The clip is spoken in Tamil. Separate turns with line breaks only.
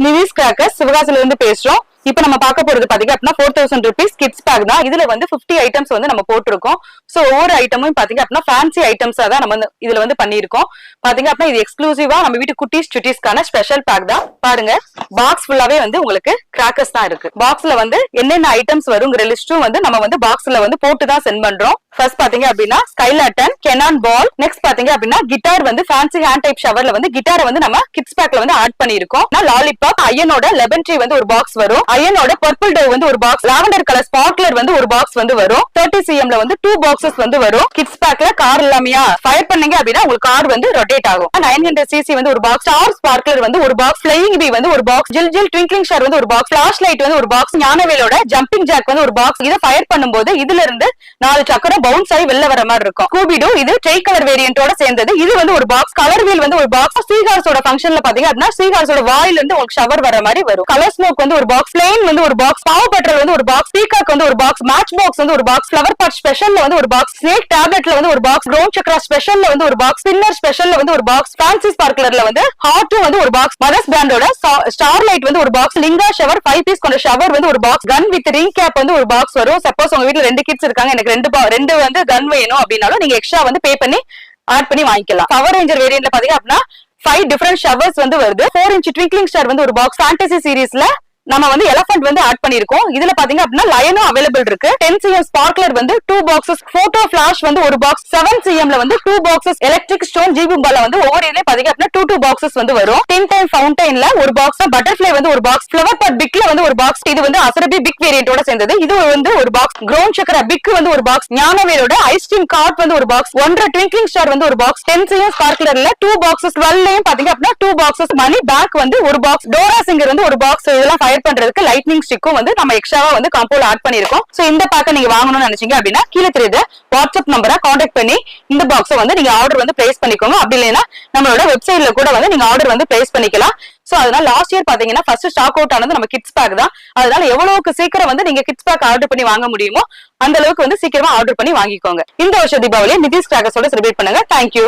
நிதிஷ் கிராக்கர்ஸ் சிவகாசில இருந்து பேசுறோம். இப்ப நம்ம பார்க்க போறது பாத்தீங்க அப்படின்னா 4000 rupees கிட்ஸ் பேக் தான். இதுல வந்து 50 ஐட்டம்ஸ் வந்து நம்ம போட்டிருக்கோம். சோ ஒவ்வொரு ஐட்டமும் பாத்தீங்க அப்படின்னா ஃபேன்சி ஐட்டம்ஸா தான் நம்ம இதுல வந்து பண்ணிருக்கோம். பாத்தீங்க அப்படின்னா இது எக்ஸ்க்ளூசிவா நம்ம வீட்டு குட்டீஸ் சுட்டீஸ்க்கான ஸ்பெஷல் பேக் தான். பாருங்க பாக்ஸ் ஃபுல்லாவே வந்து உங்களுக்கு கிராக்கர்ஸ் தான் இருக்கு. பாக்ஸ்ல வந்து என்னென்ன ஐட்டம்ஸ் வருங்கிற லிஸ்டும் வந்து நம்ம வந்து பாக்ஸ்ல வந்து போட்டு தான் சென்ட் பண்றோம். ஃபர்ஸ்ட் பாத்தீங்க அப்படின்னா ஸ்கைலாட்டன் கெனான் பால். நெக்ஸ்ட் பாத்தீங்க அப்படின்னா கிட்டார் வந்து ஃபேன்சி ஹேண்ட் டைப் ஷவர்ல வந்து கிட்டாரை வந்து நம்ம கிட்ஸ் பேக்ல வந்து ஆட் பண்ணிருக்கோம். லாலிபாப் அயனோட லெமன் ட்ரீ வந்து ஒரு பாக்ஸ் வரும். அயனோட பர்பிள் டவ் வந்து ஒரு பாக்ஸ், லாவெண்டர் கலர் ஸ்பார்க்லர் வந்து ஒரு பாக்ஸ் வந்து வரும். 30 cm ல வந்து 2 பாக்ஸஸ் வந்து வரும். கிட்ஸ் பேக்ல கார் இல்லாமையா ஃபயர் பண்ணீங்க அப்படின்னா உங்களுக்கு கார் வந்து ரொட்டேட் ஆகும். 900 cc வந்து ஒரு பாக்ஸ், ஸ்டார் ஸ்பார்க்லர் வந்து ஒரு பாக்ஸ், ஃப்ளையிங் பீ வந்து ஒரு பாக்ஸ், ஜில் ஜில் ட்விங்க்லிங் ஸ்டார் வந்து ஒரு பாக்ஸ், ஃபிளாஷ் லைட் வந்து ஒரு பாக்ஸ், ஞானவேலோட ஜம்பிங் ஜாக் வந்து ஒரு பாக்ஸ். இதை ஃபயர் பண்ணும்போது இதுல இருந்து 4 சக்கரம் பவுன்ஸ் ஆகி வெளில வர மாதிரி இருக்கும். ஸ்கூபிடூ இது ட்ரை கலர் வேரியன்ட்டோட சேர்ந்தது. இது வந்து ஒரு பாக்ஸ். கலர் வீல் வந்து ஒரு பாக்ஸ். சீகார்ஸோட ஃபங்க்ஷன்ல பாத்தீங்க அப்படின்னா சீகார்ஸோட வாயில இருந்து உங்களுக்கு ஷவர் வர மாதிரி வரும். கலர் ஸ்மோக் வந்து ஒரு பாக்ஸ், பிளேன் வந்து ஒரு பாக்ஸ், பாவ் பட்டர் வந்து ஒரு பாக்ஸ், பீகாக் வந்து ஒரு பாக்ஸ், மேட்ச் பாக்ஸ் வந்து ஒரு பாக்ஸ், ஃப்ளவர் பாட் ஸ்பெஷல்ல வந்து ஒரு பாக்ஸ், ஸ்னேக் டேப்லெட்ல வந்து ஒரு பாக்ஸ், ப்ரௌன் சக்ரா ஸ்பெஷல்ல வந்து ஒரு பாக்ஸ், ஸ்பின்னர் ஸ்பெஷல்ல வந்து ஒரு பாக்ஸ், ஃபேன்சி ஸ்பார்க்லர்ல வந்து ஹாட் வந்து ஒரு பாக்ஸ், மதர்ஸ் பிராண்டோட ஸ்டார் லைட் வந்து ஒரு பாக்ஸ், லிங்கா ஷவர் 5 பீஸ் கொண்ட ஷவர் வந்து ஒரு box, gun with ring cap வந்து ஒரு பாக்ஸ் வரும். சப்போஸ் உங்க வீட்ல 2 கிட்ஸ் இருக்காங்க, எனக்கு ரெண்டு வந்து கன் வேணும் அப்படின்னாலும் நீங்க எக்ஸ்ட்ரா வந்து பே பண்ணி ஆட் பண்ணி வாங்கிக்கலாம். பவர் ரேஞ்சர் வேரியன்ட்ல பாத்தீங்க அப்படின்னா 5 டிஃபரண்ட் ஷவர்ஸ் வந்து வருது. 4 inch ட்விங்க்லிங் ஸ்டார் வந்து ஒரு பாக்ஸ், ஃபேண்டசி சீரிஸ்ல நம்ம வந்து எலஃபண்ட் வந்து ஆட் பண்ணிருக்கோம். இதுல பாத்தீங்க அப்படின்னா லயனும் அவைலபிள் இருக்கு. 10 cm ஸ்பார்க்லர் வந்து 2 பாக்ஸஸ், போட்டோ ஃபிளாஷ் வந்து ஒரு பாக்ஸ், 7 cm ல வந்து 2 பாக்ஸஸ், எலக்ட்ரிக் ஸ்டோன் ஜீபும்பால வந்து ஒவ்வொரு இதுலயும் பாத்தீங்க அப்படின்னா 2 பாக்ஸஸ் வந்து வரும். 10 டைம் ஃபவுண்டைன்ல ஒரு பாக்ஸ், பட்டர்ஃப்ளை வந்து ஒரு பாக்ஸ், ஃப்ளவர் பாட் பிக்ல வந்து ஒரு பாக்ஸ். இது வந்து அசரபி பிக் வேரியன்ட்டோட சேர்ந்தது. இது வந்து ஒரு பாக்ஸ், க்ரௌன் சக்கரா பிக் வந்து ஒரு பாக்ஸ், ஞானவேலோட ஐஸ்கிரீம் கார்ட் வந்து ஒரு பாக்ஸ், 1.5 ட்விங்க்லிங் ஸ்டார் வந்து ஒரு பாக்ஸ், 10 cm ஸ்பார்க்லர்ல 2 பாக்ஸஸ், 12 பாத்தீங்க அப்படின்னா 2 பாக்ஸஸ், மணி பேக் வந்து ஒரு பாக்ஸ், டோரா சிங்கர் வந்து ஒரு பாக்ஸ். இதெல்லாம் ஃபயர் பண்றதுக்கு லைட்னிங் ஸ்டிக்கும் வந்து நம்ம எக்ஸ்ட்ராவா வந்து காம்போல ஆட் பண்ணிருக்கோம். சோ இந்த பேக்க நீங்க வாங்கணும்னு நினைச்சீங்க அப்படின்னா கீழே தெரியுது வாட்ஸ்அப் நம்பரை கான்டாக்ட் பண்ணி இந்த பாக்ஸை வந்து நீங்க ஆர்டர் வந்து பிளேஸ் பண்ணிக்கோங்க. அப்படி இல்லைன்னா நம்மளோட வெப்சைட்ல கூட வந்து நீங்க ஆர்டர் வந்து பிளேஸ் பண்ணிக்கலாம். சோ அதனால லாஸ்ட் இயர் பாத்தீங்கன்னா ஃபர்ஸ்ட் ஸ்டாக் அவுட் ஆனது நம்ம கிட்ஸ் பேக் தான். அதனால எவ்வளவுக்கு சீக்கிரம் வந்து நீங்க கிட்ஸ் பேக் ஆர்டர் பண்ணி வாங்க முடியுமோ அந்த அளவுக்கு வந்து சீக்கிரமா ஆர்டர் பண்ணி வாங்கிக்கோங்க. இந்த வருஷம் தீபாவளியை நிதிஷ் கிராக்கர்ஸோட செலிப்ரேட் பண்ணுங்க. தேங்க்யூ.